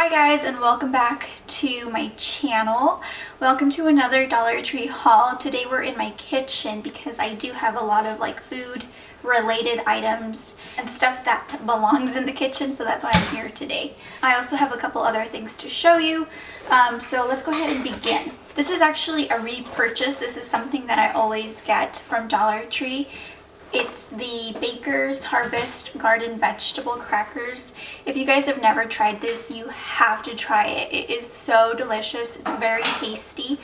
Hi guys, and welcome back to my channel. Welcome to another Dollar Tree haul. Today we're in my kitchen because I do have a lot of food related items and stuff that belongs in the kitchen, so that's why I'm here today. I also have a couple other things to show you, so let's go ahead and begin. This is actually a repurchase. This is something that I always get from Dollar Tree. It's the Baker's Harvest Garden Vegetable Crackers. If you guys have never tried this, you have to try it. It is so delicious. It's very tasty,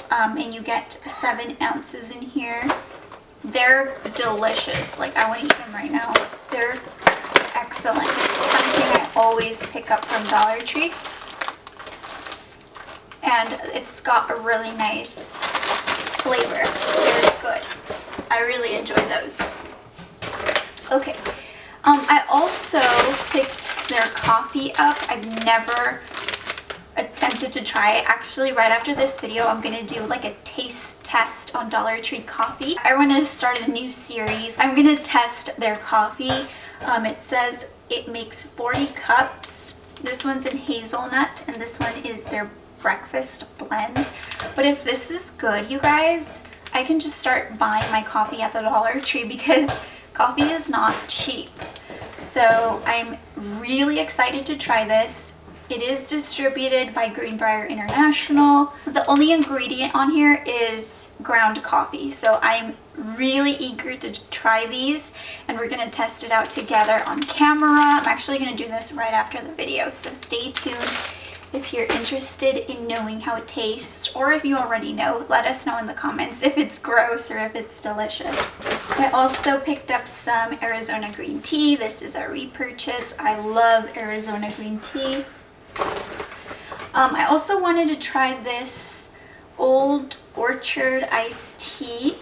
and you get 7 ounces in here. They're delicious. I want to eat them right now. They're excellent. This is something I always pick up from Dollar Tree, and it's got a really nice flavor. Very good. I really enjoy those. Okay, I also picked their coffee up. I've never attempted to try it. Actually, right after this video, I'm gonna do a taste test on Dollar Tree coffee. I want to start a new series. I'm gonna test their coffee. It says it makes 40 cups. This one's in hazelnut, and this one is their breakfast blend. But if this is good, you guys, I can just start buying my coffee at the Dollar Tree because coffee is not cheap. So I'm really excited to try this. It is distributed by Greenbrier International. The only ingredient on here is ground coffee. So I'm really eager to try these, and we're gonna test it out together on camera. I'm actually gonna do this right after the video, so stay tuned. If you're interested in knowing how it tastes, or if you already know, let us know in the comments if it's gross or if it's delicious. I also picked up some Arizona green tea. This is a repurchase. I love Arizona green tea. I also wanted to try this Old Orchard iced tea,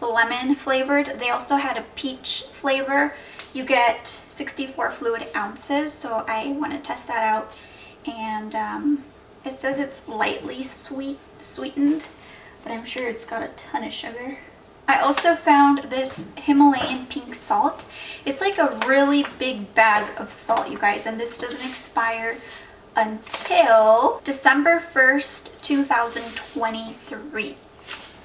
lemon flavored. They also had a peach flavor. You get 64 fluid ounces, so I want to test that out. And it says it's lightly sweetened, but I'm sure it's got a ton of sugar. I also found this Himalayan pink salt. It's like a really big bag of salt, you guys, and this doesn't expire until December 1st, 2023.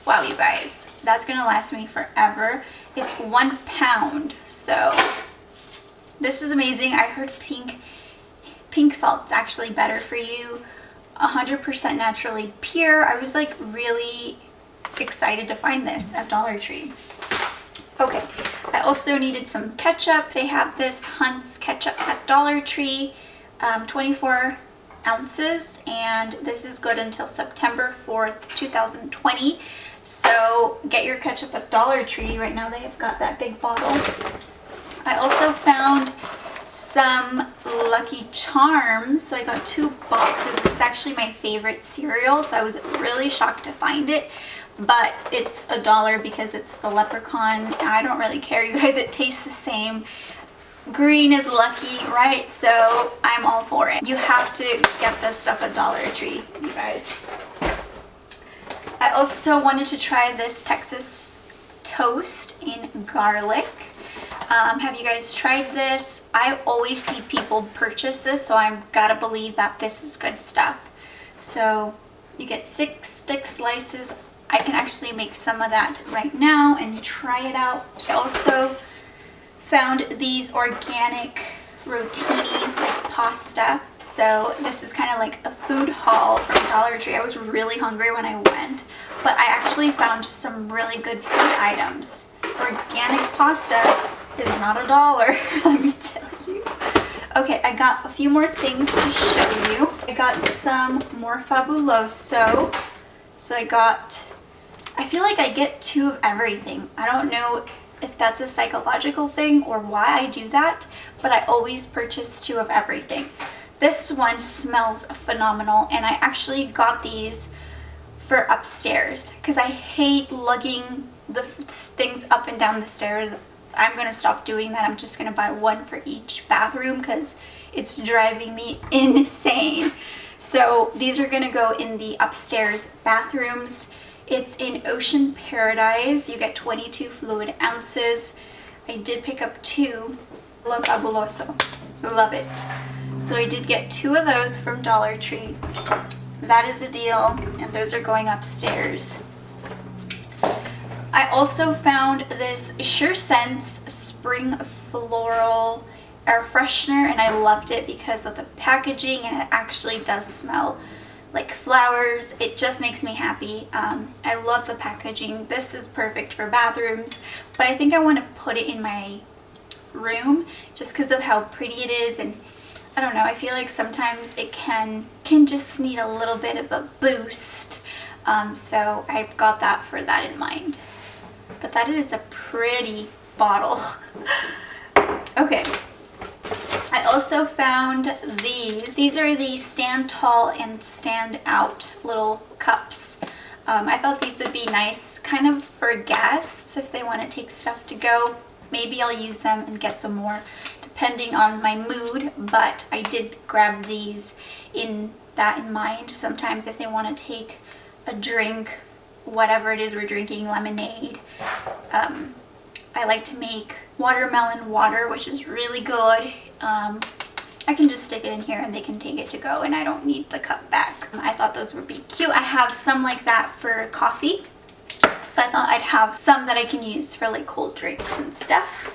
Wow, you guys, that's gonna last me forever. It's 1 pound, so this is amazing. I heard pink salt's actually better for you. 100% naturally pure. I was really excited to find this at Dollar Tree. Okay, I also needed some ketchup. They have this Hunt's ketchup at Dollar Tree, 24 ounces, and this is good until September 4th, 2020. So get your ketchup at Dollar Tree. Right now they have got that big bottle. I also found some Lucky Charms, so I got 2 boxes. This is actually my favorite cereal, so I was really shocked to find it, but it's $1 because it's the leprechaun. I don't really care, you guys. It tastes the same. Green is lucky, right? So I'm all for it. You have to get this stuff at Dollar Tree, you guys. I also wanted to try this Texas toast in garlic. Have you guys tried this? I always see people purchase this, so I've got to believe that this is good stuff. So you get 6 thick slices. I can actually make some of that right now and try it out. I also found these organic rotini pasta. So this is kind of like a food haul from Dollar Tree. I was really hungry when I went, but I actually found some really good food items. Organic pasta is not $1, let me tell you. Okay, I got a few more things to show you. I got some more Fabuloso. So I feel like I get 2 of everything. I don't know if that's a psychological thing or why I do that, but I always purchase 2 of everything. This one smells phenomenal, and I actually got these for upstairs because I hate lugging the things up and down the stairs. I'm gonna stop doing that. I'm just gonna buy 1 for each bathroom because it's driving me insane. So these are gonna go in the upstairs bathrooms. It's in Ocean Paradise. You get 22 fluid ounces. I did pick up 2. Love Fabuloso. Love it. So I did get 2 of those from Dollar Tree. That is a deal, and those are going upstairs. I also found this Sure Scents Spring Floral Air Freshener, and I loved it because of the packaging, and it actually does smell like flowers. It just makes me happy. I love the packaging. This is perfect for bathrooms, but I think I want to put it in my room just because of how pretty it is, and I don't know, I feel like sometimes it can just need a little bit of a boost. So I've got that for that in mind. But that is a pretty bottle. Okay. I also found these. These are the Stand Tall and Stand Out little cups. I thought these would be nice kind of for guests if they want to take stuff to go. Maybe I'll use them and get some more depending on my mood, but I did grab these in mind. Sometimes if they want to take a drink, whatever it is we're drinking, lemonade. I like to make watermelon water, which is really good. I can just stick it in here and they can take it to go, and I don't need the cup back. I thought those would be cute. I have some like that for coffee, so I thought I'd have some that I can use for like cold drinks and stuff.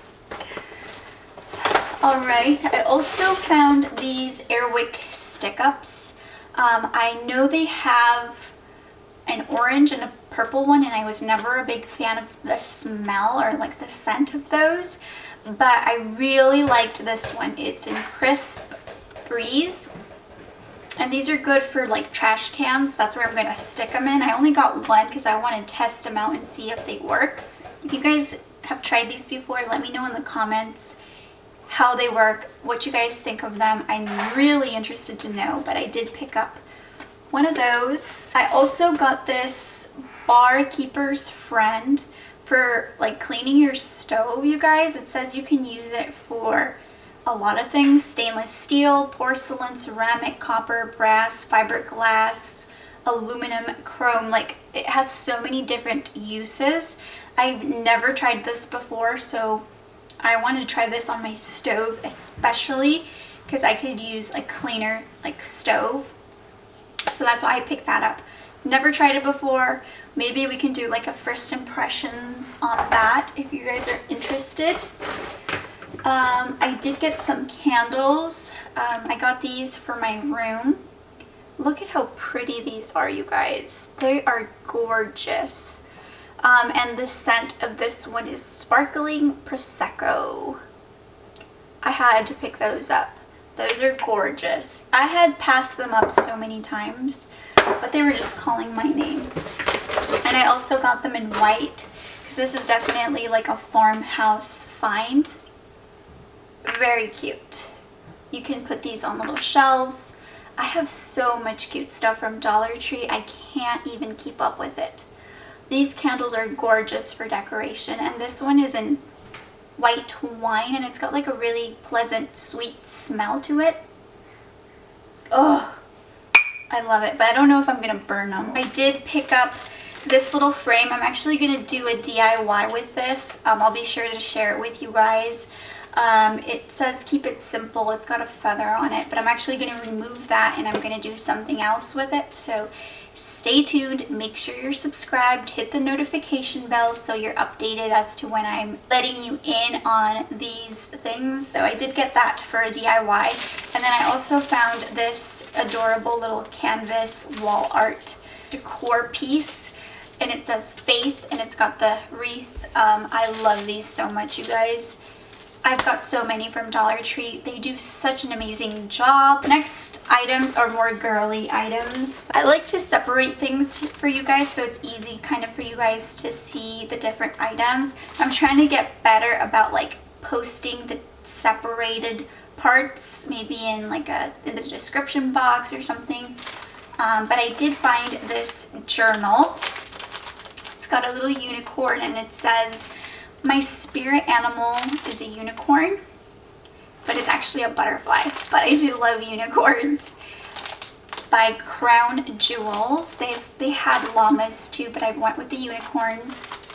Alright, I also found these Airwick stick-ups. I know they have an orange and a purple one, and I was never a big fan of the smell or like the scent of those, but I really liked this one. It's in Crisp Breeze, and these are good for like trash cans. That's where I'm going to stick them in. I only got one because I want to test them out and see if they work. If you guys have tried these before, let me know in the comments how they work, what you guys think of them. I'm really interested to know, but I did pick up one of those. I also got this Bar Keeper's Friend for like cleaning your stove, you guys. It says you can use it for a lot of things: stainless steel, porcelain, ceramic, copper, brass, fiberglass, aluminum, chrome. Like, it has so many different uses. I've never tried this before, so I wanted to try this on my stove, especially because I could use a cleaner like stove. So that's why I picked that up. Never tried it before. Maybe we can do like a first impressions on that if you guys are interested. I did get some candles. I got these for my room. Look at how pretty these are, you guys. They are gorgeous. And the scent of this one is Sparkling Prosecco. I had to pick those up. Those are gorgeous. I had passed them up so many times, but they were just calling my name. And I also got them in white because this is definitely like a farmhouse find. Very cute. You can put these on little shelves. I have so much cute stuff from Dollar Tree. I can't even keep up with it. These candles are gorgeous for decoration, and this one is in white wine, and it's got like a really pleasant sweet smell to it. Oh, I love it, but I don't know if I'm gonna burn them. I did pick up this little frame. I'm actually gonna do a DIY with this. I'll be sure to share it with you guys. It says keep it simple. It's got a feather on it, but I'm actually gonna remove that and I'm gonna do something else with it. So stay tuned, make sure you're subscribed, hit the notification bell so you're updated as to when I'm letting you in on these things. So I did get that for a DIY. And then I also found this adorable little canvas wall art decor piece, and it says Faith, and it's got the wreath. I love these so much, you guys. I've got so many from Dollar Tree. They do such an amazing job. Next items are more girly items. I like to separate things for you guys so it's easy kind of for you guys to see the different items. I'm trying to get better about like posting the separated parts, maybe in like in the description box or something. But I did find this journal. It's got a little unicorn, and it says, my spirit animal is a unicorn, but it's actually a butterfly. But I do love unicorns. By Crown Jewels. They had llamas too, but I went with the unicorns.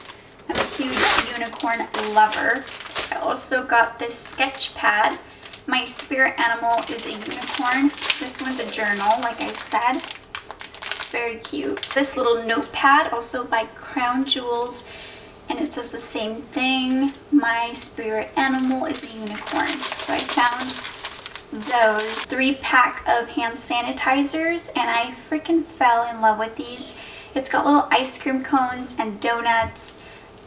I'm a huge unicorn lover. I also got this sketch pad. My spirit animal is a unicorn. This one's a journal, like I said. Very cute. This little notepad, also by Crown Jewels, and it says the same thing. My spirit animal is a unicorn. So I found those. 3-pack of hand sanitizers, and I freaking fell in love with these. It's got little ice cream cones and donuts,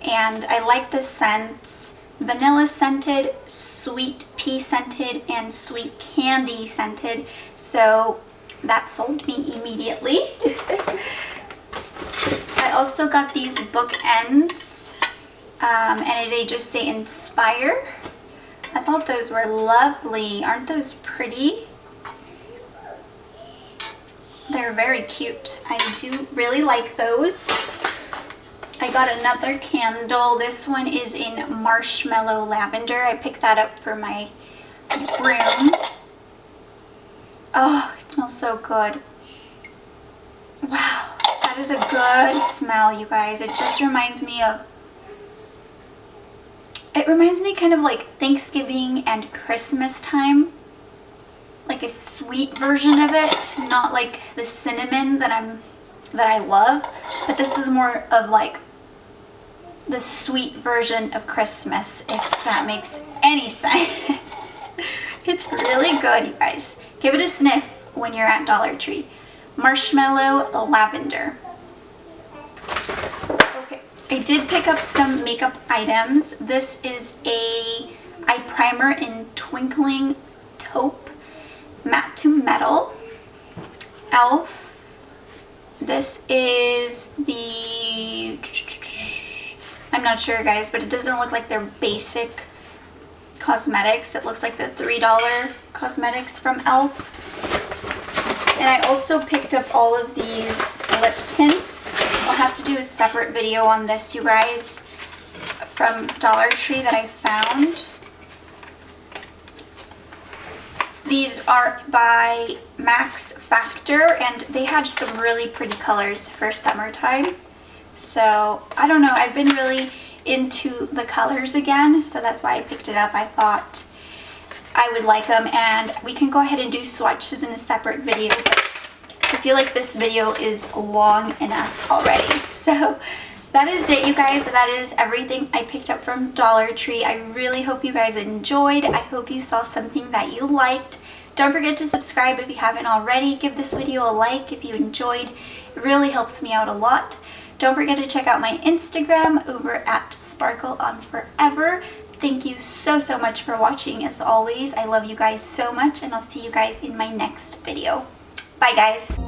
and I like the scents. Vanilla scented, sweet pea scented, and sweet candy scented. So that sold me immediately. I also got these bookends, and they just say inspire. I thought those were lovely. Aren't those pretty? They're very cute. I do really like those. I got another candle. This one is in marshmallow lavender. I picked that up for my room. Oh, it smells so good. Wow, that is a good smell, you guys. It just reminds me of, it reminds me kind of like Thanksgiving and Christmas time. Like a sweet version of it, not like the cinnamon that I love, but this is more of like the sweet version of Christmas, if that makes any sense. It's really good, you guys. Give it a sniff when you're at Dollar Tree. Marshmallow lavender. Okay, I did pick up some makeup items. This is a eye primer in Twinkling Taupe Matte to Metal. e.l.f. This is the, I'm not sure, guys, but it doesn't look like their basic cosmetics. It looks like the $3 cosmetics from e.l.f. And I also picked up all of these lip tints. I'll have to do a separate video on this, you guys, from Dollar Tree that I found. These are by Max Factor, and they had some really pretty colors for summertime. So, I don't know, I've been really into the colors again, so that's why I picked it up. I thought I would like them, and we can go ahead and do swatches in a separate video, but I feel like this video is long enough already. So that is it, you guys. That is everything I picked up from Dollar Tree. I really hope you guys enjoyed. I hope you saw something that you liked. Don't forget to subscribe if you haven't already. Give this video a like if you enjoyed. It really helps me out a lot. Don't forget to check out my Instagram over at SparkleOnForever. Thank you so much for watching as always. I love you guys so much, and I'll see you guys in my next video. Bye, guys.